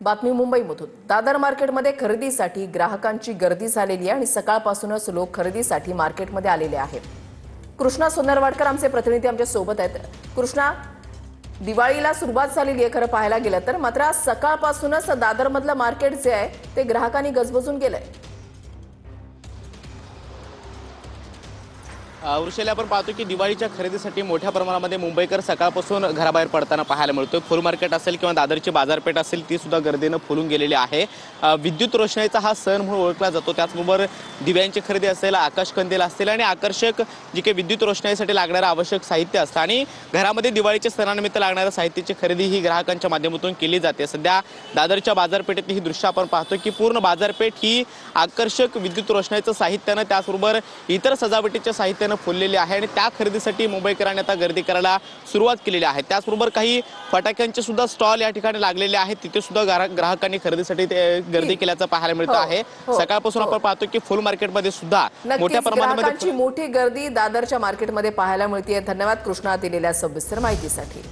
बातमी मुंबईमधून। दादर मार्केटमध्ये खरेदीसाठी ग्राहकांची गर्दी झालेली आहे आणि सकाळपासूनच लोक खरेदीसाठी मार्केटमध्ये आलेले आहेत। कृष्णा सोनरवाडकर आमचे प्रतिनिधी आमच्या सोबत आहेत। कृष्णा, दिवाळीला सुरुवात झालेली आहे खरं पाहायला गेलं तर, मात्र आज सकाळपासूनच दादरमधलं मार्केट जे आहे ते ग्राहकांनी गजबजून गेलंय। वृषाली, आपण पाहतो की दिवाळीच्या खरेदीसाठी मोठ्या प्रमाणामध्ये मुंबईकर सकाळपासून घराबाहेर पडताना पाहायला मिळतोय। फुल मार्केट असेल किंवा दादरची बाजारपेठ असेल ती सुद्धा गर्दीनं फुलून गेलेली आहे। विद्युत रोषणाईचा हा सण म्हणून ओळखला जातो। त्याचबरोबर दिव्यांची खरेदी असेल, आकाशकंदील असतील आणि आकर्षक जी काही विद्युत रोषणाईसाठी लागणारं आवश्यक साहित्य असतं आणि घरामध्ये दिवाळीच्या सणानिमित्त लागणाऱ्या साहित्याची खरेदी ही ग्राहकांच्या माध्यमातून केली जाते। सध्या दादरच्या बाजारपेठेतली ही दृश्य आपण पाहतो की पूर्ण बाजारपेठ ही आकर्षक विद्युत रोषणाईचं साहित्यानं त्याचबरोबर इतर सजावटीच्या साहित्यानं फुललेली आहे आणि त्या खरेदीसाठी मुंबईकरांनी आता गर्दी करायला सुरुवात केलेली आहे। त्याचबरोबर काही फटाक्यांचे सुद्धा स्टॉल या ठिकाणी लागलेले आहेत, तिथे सुद्धा ग्राहकांनी खरेदीसाठी गर्दी केल्याचं पाहायला मिळतं आहे। सकाळपासून आपण पाहतो की फुल मार्केटमध्ये सुद्धा मोठ्या प्रमाणामध्ये मोठी गर्दी दादरच्या मार्केटमध्ये पाहायला मिळते। धन्यवाद कृष्णा दिलेल्या सविस्तर माहितीसाठी।